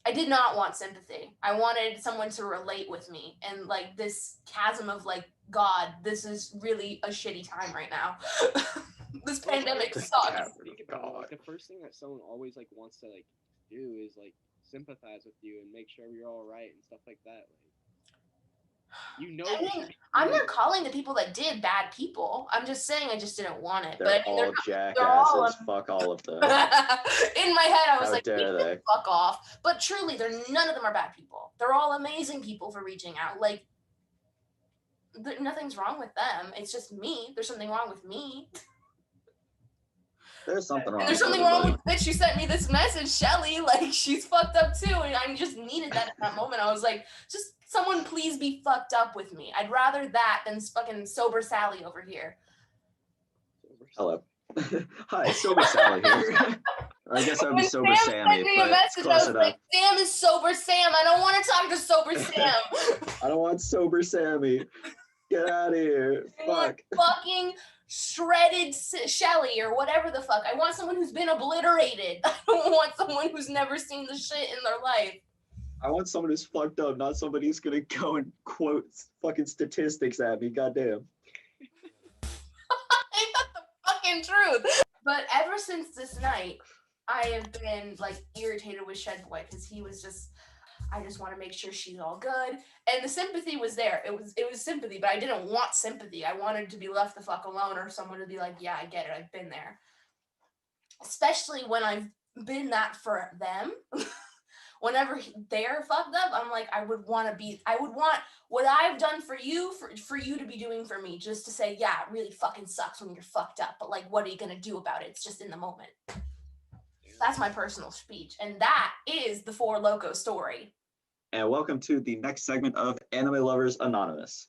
I did not want sympathy. I wanted someone to relate with me. And like this chasm of like, God, this is really a shitty time right now. This pandemic sucks. Think about it, like, the first thing that someone always like wants to like do is like sympathize with you and make sure you're all right and stuff like that. Like, you know, I'm not calling the people that did bad people. I'm just saying I just didn't want it. They're but I mean, all jackasses. Fuck all of them. In my head, I was How like, dare they? fuck off. But truly, none of them are bad people. They're all amazing people for reaching out. Like, nothing's wrong with them. It's just me. There's something wrong with me. There's something wrong. There's something wrong with the bitch who sent me this message, Shelly. Like, she's fucked up too. And I just needed that at that moment. I was like, just someone please be fucked up with me. I'd rather that than fucking sober Sally over here. Hello. Hi, sober Sally here. I guess I'd be sober Sam Sammy, sent me a but message, close I was enough. like, Sam is sober Sam. I don't want to talk to sober Sam. I don't want sober Sammy. Get out of here. Fuck. Fucking shredded Shelly or whatever the fuck. I want someone who's been obliterated. I don't want someone who's never seen the shit in their life. I want someone who's fucked up, not somebody who's gonna go and quote fucking statistics at me. Goddamn. Ain't that the fucking truth? But ever since this night, I have been like irritated with Shed Boy because he was just, I just want to make sure she's all good. And the sympathy was there. It was sympathy, but I didn't want sympathy. I wanted to be left the fuck alone or someone to be like, yeah, I get it. I've been there. Especially when I've been that for them. Whenever they're fucked up, I'm like, I would want what I've done for you, for you to be doing for me, just to say, yeah, it really fucking sucks when you're fucked up, but like, what are you gonna do about it? It's just in the moment. That's my personal speech, and that is the Four Loko story. And welcome to the next segment of Anime Lovers Anonymous.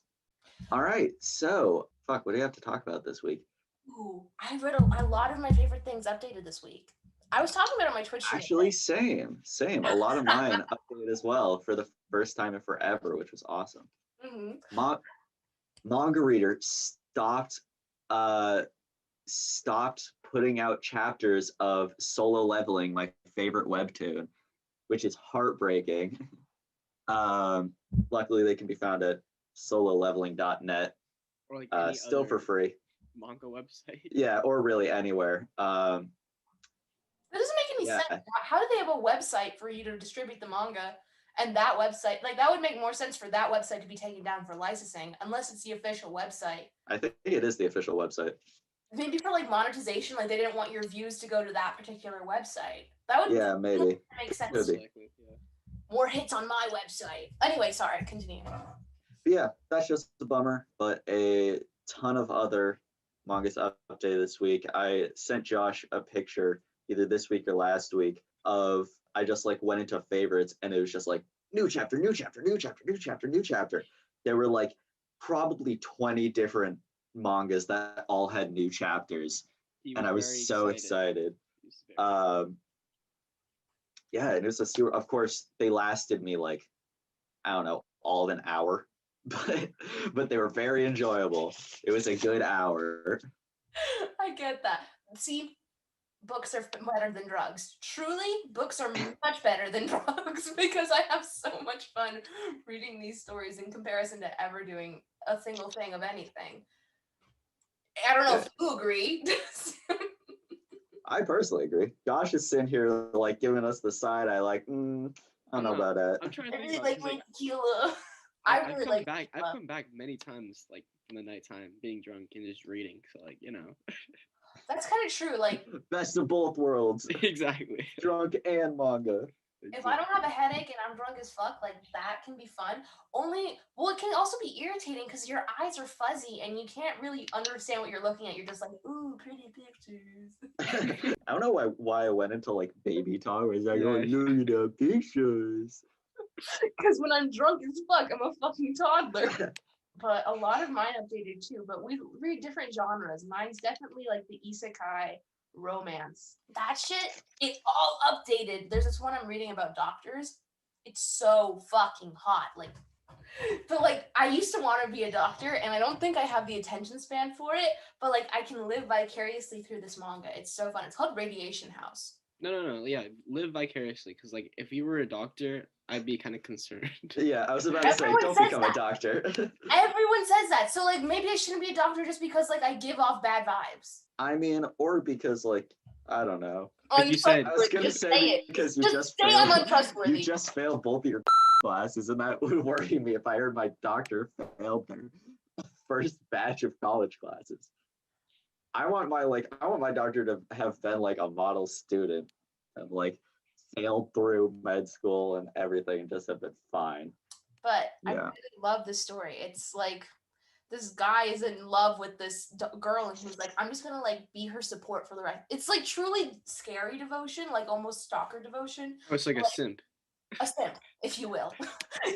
All right, so, fuck, what do you have to talk about this week? Ooh, I've read a lot of my favorite things updated this week. I was talking about it on my Twitch stream. Actually, same. A lot of mine updated as well for the first time in forever, which was awesome. Mm-hmm. Manga Reader stopped putting out chapters of Solo Leveling, my favorite webtoon, which is heartbreaking. Luckily, they can be found at sololeveling.net, or like still for free. Manga website. Yeah, or really anywhere. That doesn't make any sense. How do they have a website for you to distribute the manga and that website? Like, that would make more sense for that website to be taken down for licensing, unless it's the official website. I think it is the official website. Maybe for like monetization, like they didn't want your views to go to that particular website. That would maybe make sense. Maybe. More hits on my website. Anyway, sorry, continue. Yeah, that's just a bummer, but a ton of other mangas updated this week. I sent Josh a picture either this week or last week of I just like went into favorites, and it was just like new chapter, new chapter, new chapter, new chapter, new chapter. There were like probably 20 different mangas that all had new chapters, He and I was very so excited. He was very Yeah, and it was a super. Of course, they lasted me like, I don't know, all of an hour, but they were very enjoyable. It was a good hour. I get that. See, books are better than drugs. Truly, books are much better than drugs because I have so much fun reading these stories in comparison to ever doing a single thing of anything. I don't know if you agree. I personally agree. Josh is sitting here like giving us the side eye, like, I don't know about that. I'm trying to I think really about it, like 'cause, my tequila. I I've really come like back. tequila. I've come back many times, like in the nighttime, being drunk and just reading. So like, you know, That's kind of true. Like, Best of both worlds, exactly. drunk and manga. if I don't have a headache and I'm drunk as fuck, like that can be fun. Well, it can also be irritating because your eyes are fuzzy and you can't really understand what you're looking at. You're just like, ooh, pretty pictures. I don't know why I went into like baby talk. Where it's like, oh, Yeah. look at the pictures. Because when I'm drunk as fuck, I'm a fucking toddler. But a lot of mine updated too. But we read different genres. Mine's definitely like the isekai romance. That shit, it's all updated. There's this one I'm reading about doctors. It's so fucking hot. But I used to want to be a doctor, and I don't think I have the attention span for it. But I can live vicariously through this manga. It's so fun. It's called Radiation House. No. Yeah, live vicariously. Because like, if you were a doctor, I'd be kind of concerned. Yeah, I was about to say, Everyone don't says become that. a doctor. Everyone says that. So maybe I shouldn't be a doctor just because I give off bad vibes. I mean, or because like, I don't know. Like you said- I was gonna Just say it. because you just say failed. I'm untrustworthy. You just failed both of your classes, and that would worry me if I heard my doctor failed their first batch of college classes. I want my doctor to have been like a model student and like sailed through med school and everything and just have been fine. But I Yeah. really love this story. It's like this guy is in love with this girl, and he's like, I'm just gonna be her support for the rest. It's truly scary devotion, almost stalker devotion. Oh, it's like a simp. A simp, if you will.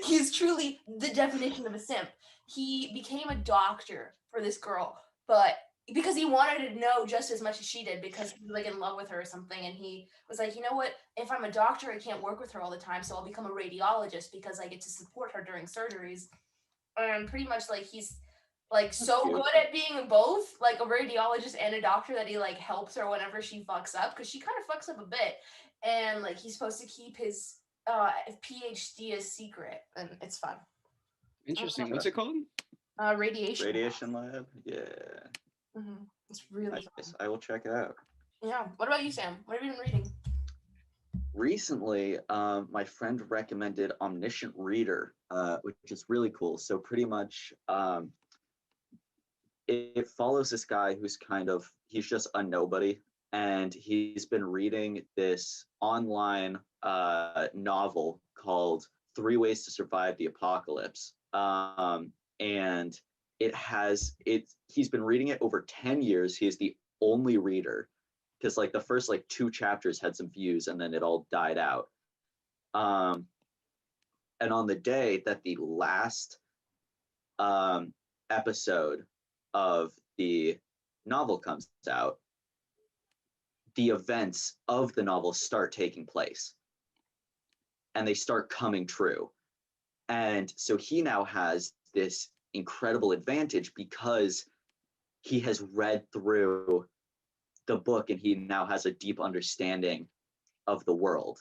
He's truly the definition of a simp. He became a doctor for this girl, but because he wanted to know just as much as she did, because he was in love with her or something, and he was like, you know what? If I'm a doctor, I can't work with her all the time, so I'll become a radiologist because I get to support her during surgeries. And pretty much he's so cute. good at being both, a radiologist and a doctor, that he helps her whenever she fucks up, because she kind of fucks up a bit, and he's supposed to keep his PhD a secret, and it's fun. Interesting. What's it called? Radiation. Radiation lab. Yeah. Mm-hmm. It's really Nice. fun. I will check it out. Yeah. What about you, Sam? What have you been reading? Recently, my friend recommended Omniscient Reader, which is really cool. So pretty much, it follows this guy who's he's just a nobody, and he's been reading this online novel called 3 Ways to Survive the Apocalypse. And he's been reading it over 10 years. He's the only reader, because the first 2 chapters had some views and then it all died out. And on the day that the last episode of the novel comes out, the events of the novel start taking place and they start coming true. And so he now has this incredible advantage because he has read through the book and he now has a deep understanding of the world.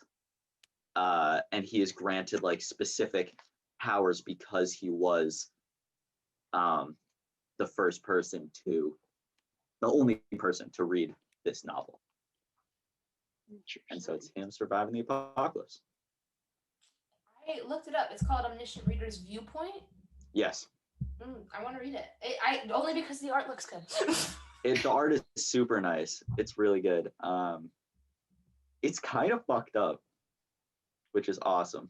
And he is granted specific powers because he was the only person to read this novel. And so it's him surviving the apocalypse. I looked it up. It's called Omniscient Reader's Viewpoint. Yes. I want to read it. I only because the art looks good. The art is super nice. It's really good. It's kind of fucked up, which is awesome.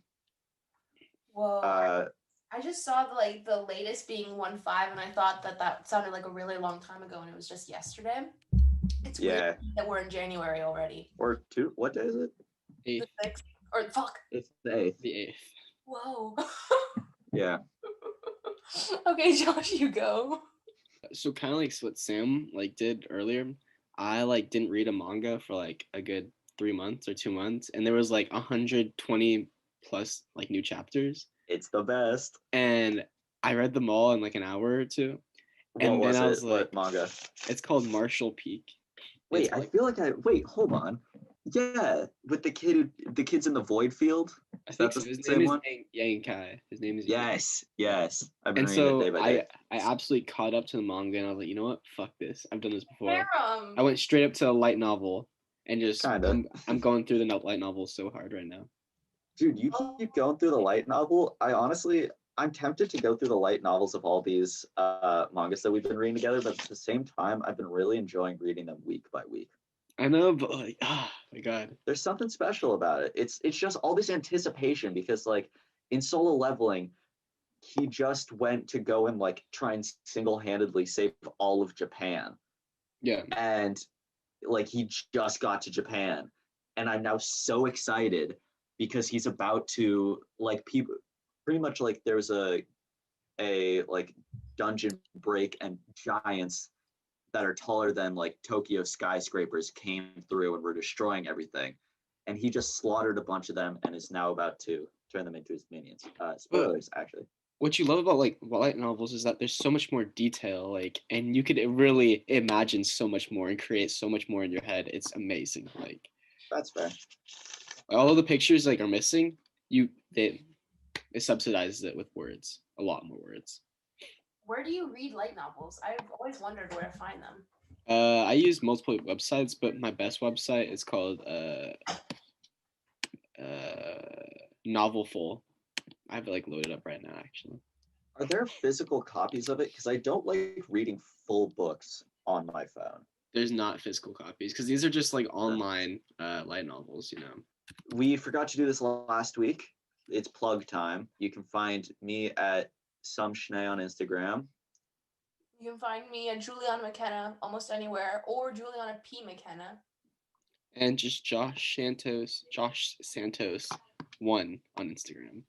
Whoa. I just saw the latest being 1.5, and I thought that sounded like a really long time ago, and it was just yesterday. It's weird that we're in January already. Or 2. What day is it? The 6th. Or fuck. It's the 8th. The 8th. Whoa. Yeah. Okay, Josh, you go. So kind of like what Sam like did earlier, I like didn't read a manga for like a good 3 months or 2 months, and there was like 120 plus like new chapters, It's the best. and I read them all in like an hour or two, What and was then I it? was like, What manga? it's called Marshall Peak. Wait, It's I like, feel like wait, hold on. Yeah, with the kids in the void field. I Is think that so. the His name same is one? Yang Kai. His name is Yes, yes. I've been And reading it so day by day. I absolutely caught up to the manga, and I was like, you know what? Fuck this. I've done this before. Harem. I went straight up to a light novel, and just Kinda. I'm going through the light novel so hard right now. Dude, you keep going through the light novel. I'm tempted to go through the light novels of all these mangas that we've been reading together, but at the same time, I've been really enjoying reading them week by week. I know, but like, my god. There's something special about it. It's just all this anticipation because like in Solo Leveling, he just went to go and like try and single-handedly save all of Japan. Yeah. And like he just got to Japan. And I'm now so excited because he's about to like people pretty much like there's a like dungeon break and giants that are taller than like Tokyo skyscrapers came through and were destroying everything. And he just slaughtered a bunch of them and is now about to turn them into his minions. Spoilers, actually. What you love about like light novels is that there's so much more detail, like, and you could really imagine so much more and create so much more in your head. It's amazing. Like, That's fair. all of the pictures like are missing. It subsidizes it with words, a lot more words. Where do you read light novels? I've always wondered where to find them. I use multiple websites, but my best website is called Novelful. I have it like loaded up right now, actually. Are there physical copies of it? Because I don't like reading full books on my phone. There's not physical copies because these are just like online light novels, you know. We forgot to do this last week. It's plug time. You can find me at some Schnee on Instagram. You can find me at Juliana McKenna almost anywhere, or Juliana P. McKenna. And just Josh Santos 1 on Instagram.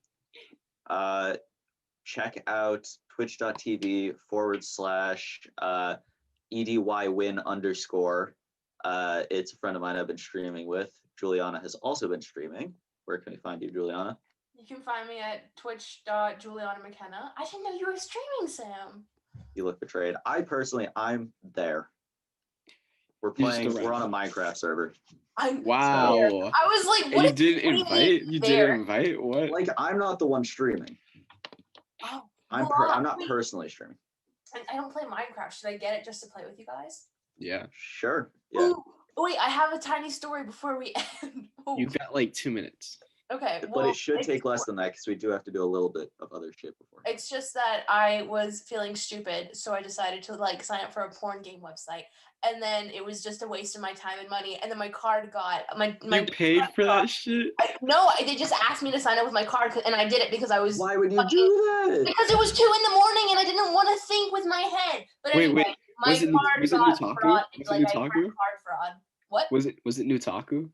Check out twitch.tv/EDYWin_. It's a friend of mine I've been streaming with. Juliana has also been streaming. Where can we find you, Juliana? You can find me at twitch.Juliana McKenna. I didn't know you were streaming, Sam. You look betrayed. I'm there. We're on a Minecraft server. Wow. There. I was like, what? You didn't invite? You didn't invite? What? Like, I'm not the one streaming. Oh, I'm not personally streaming. I don't play Minecraft. Should I get it just to play with you guys? Yeah. Sure. Yeah. Ooh, wait, I have a tiny story before we end. You've got like 2 minutes. Okay. But it should take less than that because we do have to do a little bit of other shit before. It's just that I was feeling stupid, so I decided to like sign up for a porn game website, and then it was just a waste of my time and money. And then my card got my. You paid for that shit? No, they just asked me to sign up with my card, and I did it because I was. Why would you do that? Because it was 2 a.m. and I didn't want to think with my head. But anyway, my card got fraud. Was it Nutaku? Card fraud. What? Was it Nutaku?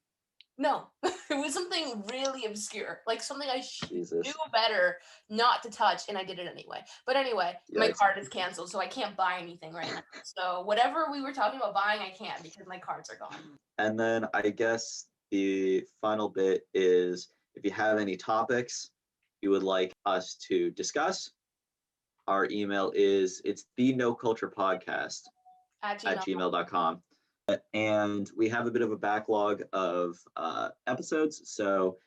No, it was something really obscure, like something I Jesus. knew better not to touch, and I did it anyway. But anyway, my card is canceled, so I can't buy anything right now. So whatever we were talking about buying, I can't because my cards are gone. And then I guess the final bit is if you have any topics you would like us to discuss, our email is the No Culture Podcast at gmail.com. And we have a bit of a backlog of episodes. So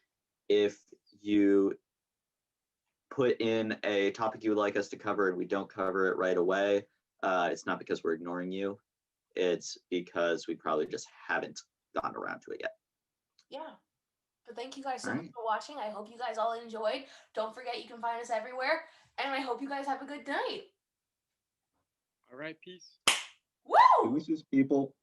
if you put in a topic you would like us to cover and we don't cover it right away, it's not because we're ignoring you. It's because we probably just haven't gotten around to it yet. Yeah. But thank you guys so much for watching. I hope you guys all enjoyed. Don't forget you can find us everywhere. And I hope you guys have a good night. All right, peace. Woo! Deuces, people.